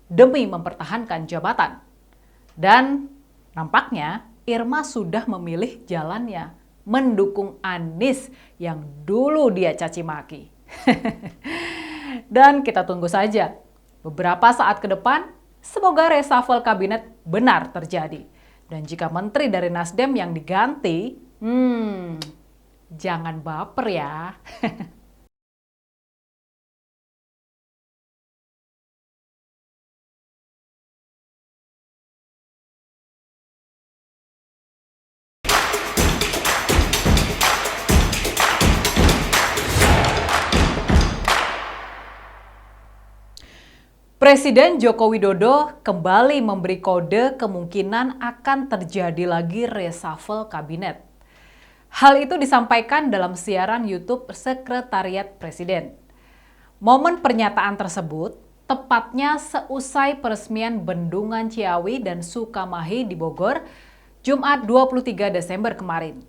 demi mempertahankan jabatan. Dan nampaknya Irma sudah memilih jalannya, mendukung Anies yang dulu dia caci maki. Dan kita tunggu saja. Beberapa saat ke depan, semoga reshuffle kabinet benar terjadi. Dan jika menteri dari Nasdem yang diganti, jangan baper ya. Presiden Joko Widodo kembali memberi kode kemungkinan akan terjadi lagi reshuffle kabinet. Hal itu disampaikan dalam siaran YouTube Sekretariat Presiden. Momen pernyataan tersebut tepatnya seusai peresmian Bendungan Ciawi dan Sukamahi di Bogor, Jumat 23 Desember kemarin.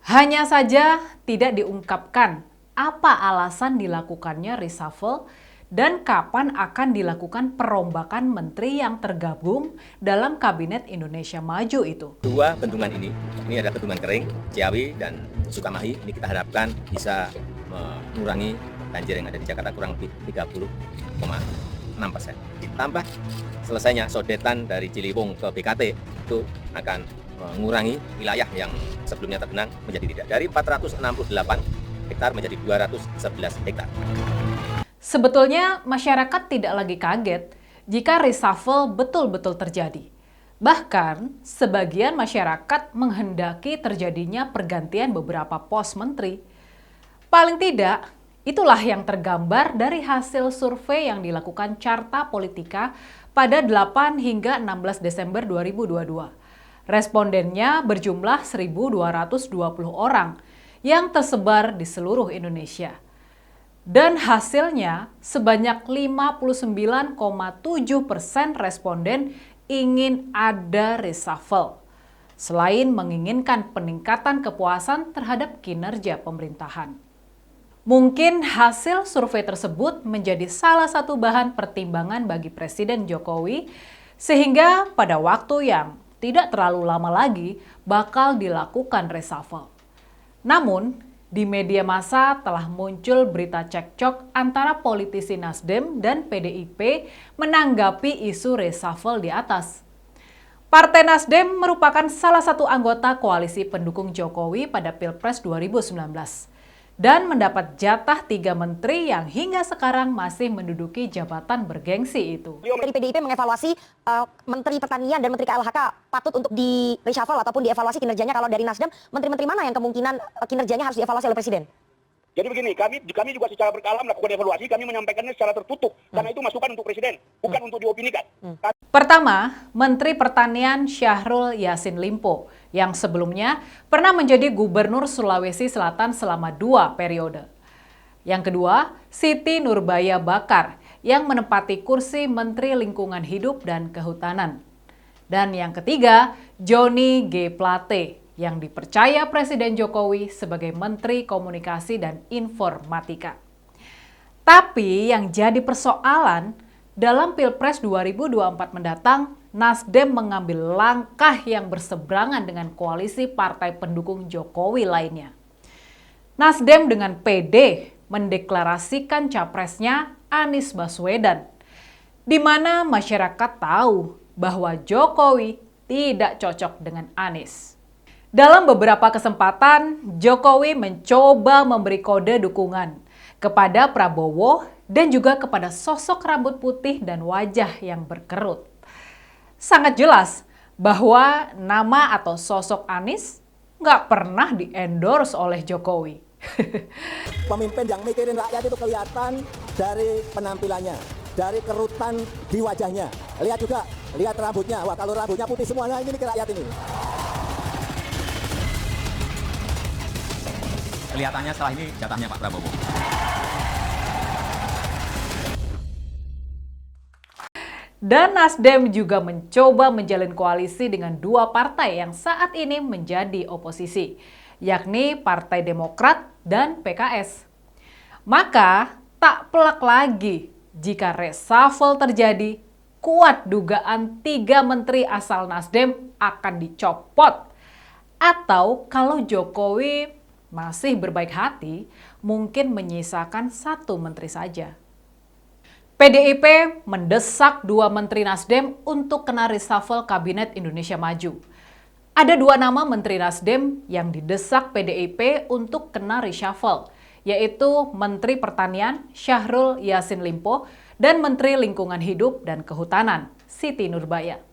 Hanya saja tidak diungkapkan apa alasan dilakukannya reshuffle dan kapan akan dilakukan perombakan menteri yang tergabung dalam Kabinet Indonesia Maju itu. Dua bendungan ini ada bendungan kering, Ciawi dan Sukamahi, ini kita harapkan bisa mengurangi banjir yang ada di Jakarta kurang lebih 30,6%. Ditambah selesainya sodetan dari Ciliwung ke BKT, itu akan mengurangi wilayah yang sebelumnya tergenang menjadi tidak. Dari 468 hektar menjadi 211 hektar. Sebetulnya masyarakat tidak lagi kaget jika reshuffle betul-betul terjadi. Bahkan sebagian masyarakat menghendaki terjadinya pergantian beberapa pos menteri. Paling tidak, itulah yang tergambar dari hasil survei yang dilakukan Carta Politika pada 8 hingga 16 Desember 2022. Respondennya berjumlah 1.220 orang yang tersebar di seluruh Indonesia. Dan hasilnya sebanyak 59,7% responden ingin ada reshuffle, selain menginginkan peningkatan kepuasan terhadap kinerja pemerintahan. Mungkin hasil survei tersebut menjadi salah satu bahan pertimbangan bagi Presiden Jokowi, sehingga pada waktu yang tidak terlalu lama lagi bakal dilakukan reshuffle. Namun, di media massa telah muncul berita cekcok antara politisi Nasdem dan PDIP menanggapi isu reshuffle di atas. Partai Nasdem merupakan salah satu anggota koalisi pendukung Jokowi pada Pilpres 2019 dan mendapat jatah 3 menteri yang hingga sekarang masih menduduki jabatan bergengsi itu. Dari PDIP mengevaluasi Menteri Pertanian dan Menteri KLHK patut untuk di reshuffle ataupun dievaluasi kinerjanya. Kalau dari Nasdem, menteri-menteri mana yang kemungkinan kinerjanya harus dievaluasi oleh Presiden? Jadi begini, kami juga secara berkala melakukan evaluasi, kami menyampaikannya secara tertutup. Karena itu masukan untuk Presiden, bukan untuk diopinikan. Pertama, Menteri Pertanian Syahrul Yassin Limpo, yang sebelumnya pernah menjadi Gubernur Sulawesi Selatan selama 2 periode. Yang kedua, Siti Nurbaya Bakar, yang menempati kursi Menteri Lingkungan Hidup dan Kehutanan. Dan yang ketiga, Johnny G. Plate, yang dipercaya Presiden Jokowi sebagai Menteri Komunikasi dan Informatika. Tapi yang jadi persoalan, dalam Pilpres 2024 mendatang, Nasdem mengambil langkah yang berseberangan dengan koalisi partai pendukung Jokowi lainnya. Nasdem dengan PD mendeklarasikan capresnya Anies Baswedan, di mana masyarakat tahu bahwa Jokowi tidak cocok dengan Anies. Dalam beberapa kesempatan, Jokowi mencoba memberi kode dukungan kepada Prabowo dan juga kepada sosok rambut putih dan wajah yang berkerut. Sangat jelas bahwa nama atau sosok Anies nggak pernah di-endorse oleh Jokowi. Pemimpin yang mikirin rakyat itu kelihatan dari penampilannya, dari kerutan di wajahnya. Lihat juga, lihat rambutnya. Wah, kalau rambutnya putih semuanya, ini mikir rakyat ini. Kelihatannya setelah ini jatahnya Pak Prabowo. Dan Nasdem juga mencoba menjalin koalisi dengan 2 partai yang saat ini menjadi oposisi, yakni Partai Demokrat dan PKS. Maka tak pelak lagi jika reshuffle terjadi kuat dugaan 3 menteri asal Nasdem akan dicopot. Atau kalau Jokowi masih berbaik hati, mungkin menyisakan 1 menteri saja. PDIP mendesak 2 menteri Nasdem untuk kena reshuffle Kabinet Indonesia Maju. Ada 2 nama menteri Nasdem yang didesak PDIP untuk kena reshuffle, yaitu Menteri Pertanian Syahrul Yassin Limpo dan Menteri Lingkungan Hidup dan Kehutanan Siti Nurbaya.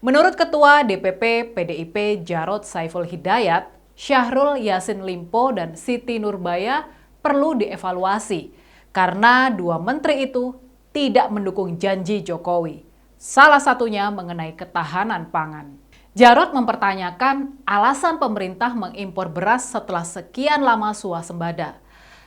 Menurut Ketua DPP PDIP Jarod Saiful Hidayat, Syahrul Yassin Limpo dan Siti Nurbaya perlu dievaluasi karena 2 menteri itu tidak mendukung janji Jokowi. Salah satunya mengenai ketahanan pangan. Jarod mempertanyakan alasan pemerintah mengimpor beras setelah sekian lama swasembada.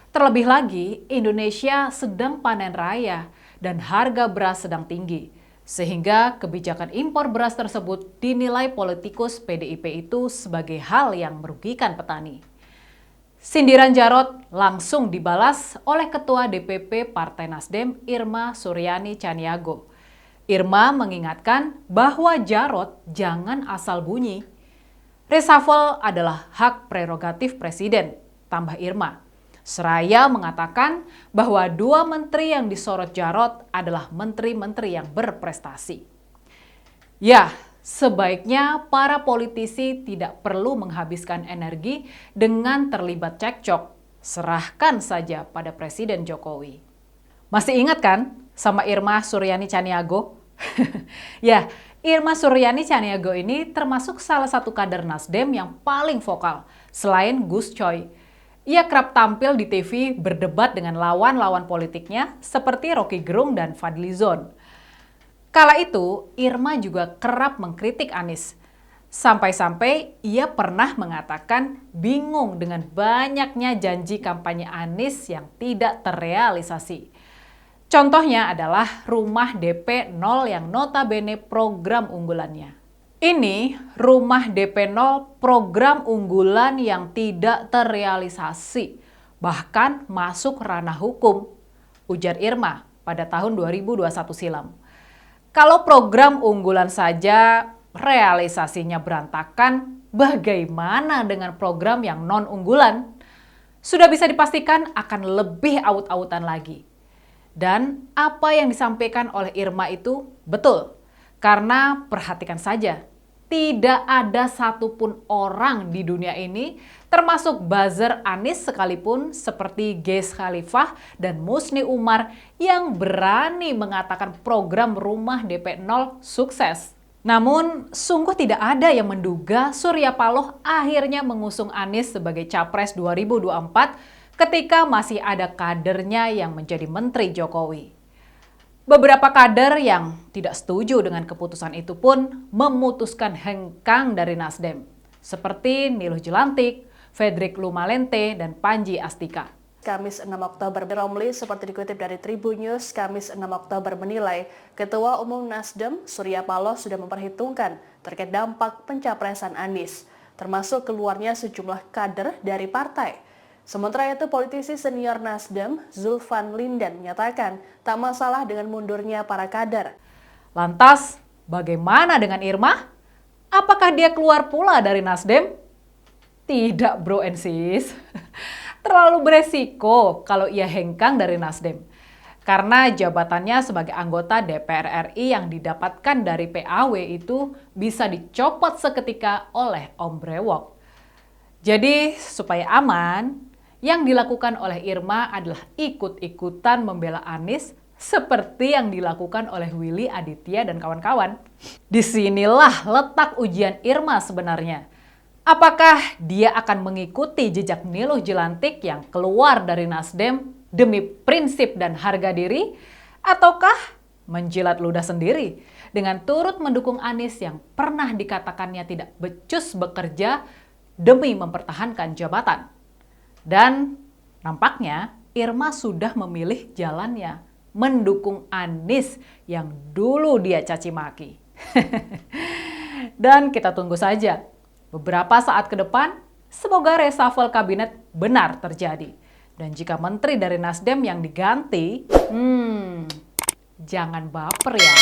Terlebih lagi, Indonesia sedang panen raya dan harga beras sedang tinggi. Sehingga kebijakan impor beras tersebut dinilai politikus PDIP itu sebagai hal yang merugikan petani. Sindiran Jarod langsung dibalas oleh Ketua DPP Partai Nasdem Irma Suryani Chaniago. Irma mengingatkan bahwa Jarod jangan asal bunyi. Reshuffle adalah hak prerogatif Presiden, tambah Irma. Seraya mengatakan bahwa 2 menteri yang disorot Jarod adalah menteri-menteri yang berprestasi. Ya, sebaiknya para politisi tidak perlu menghabiskan energi dengan terlibat cekcok. Serahkan saja pada Presiden Jokowi. Masih ingat kan sama Irma Suryani Chaniago? Ya, Irma Suryani Chaniago ini termasuk salah satu kader Nasdem yang paling vokal selain Gus Coy. Ia kerap tampil di TV berdebat dengan lawan-lawan politiknya seperti Rocky Gerung dan Fadly Zon. Kala itu, Irma juga kerap mengkritik Anies. Sampai-sampai ia pernah mengatakan bingung dengan banyaknya janji kampanye Anies yang tidak terrealisasi. Contohnya adalah rumah DP 0 yang notabene program unggulannya. Ini rumah DP 0 program unggulan yang tidak terrealisasi, bahkan masuk ranah hukum, ujar Irma pada tahun 2021 silam. Kalau program unggulan saja realisasinya berantakan, bagaimana dengan program yang non-unggulan? Sudah bisa dipastikan akan lebih aut-autan lagi. Dan apa yang disampaikan oleh Irma itu betul. Karena perhatikan saja, tidak ada satupun orang di dunia ini, termasuk buzzer Anies sekalipun seperti Gez Khalifah dan Musni Umar yang berani mengatakan program rumah DP 0 sukses. Namun, sungguh tidak ada yang menduga Surya Paloh akhirnya mengusung Anies sebagai Capres 2024 ketika masih ada kadernya yang menjadi Menteri Jokowi. Beberapa kader yang tidak setuju dengan keputusan itu pun memutuskan hengkang dari Nasdem, seperti Niluh Jelantik, Fredrik Lumalente, dan Panji Astika. Kamis 6 Oktober, Romli seperti dikutip dari Tribun News, Kamis 6 Oktober menilai Ketua Umum Nasdem Surya Paloh sudah memperhitungkan terkait dampak pencapresan Anies, termasuk keluarnya sejumlah kader dari partai. Sementara itu, politisi senior Nasdem, Zulfan Lindan, menyatakan tak masalah dengan mundurnya para kader. Lantas, bagaimana dengan Irma? Apakah dia keluar pula dari Nasdem? Tidak, bro and sis. Terlalu beresiko kalau ia hengkang dari Nasdem. Karena jabatannya sebagai anggota DPR RI yang didapatkan dari PAW itu bisa dicopot seketika oleh Om Brewok. Jadi, supaya aman, yang dilakukan oleh Irma adalah ikut-ikutan membela Anies seperti yang dilakukan oleh Willy Aditya dan kawan-kawan. Disinilah letak ujian Irma sebenarnya. Apakah dia akan mengikuti jejak Niluh Jelantik yang keluar dari Nasdem demi prinsip dan harga diri? Ataukah menjilat ludah sendiri dengan turut mendukung Anies yang pernah dikatakannya tidak becus bekerja demi mempertahankan jabatan? Dan nampaknya Irma sudah memilih jalannya, mendukung Anies yang dulu dia caci maki. Dan kita tunggu saja. Beberapa saat ke depan, semoga reshuffle kabinet benar terjadi. Dan jika menteri dari Nasdem yang diganti, jangan baper ya.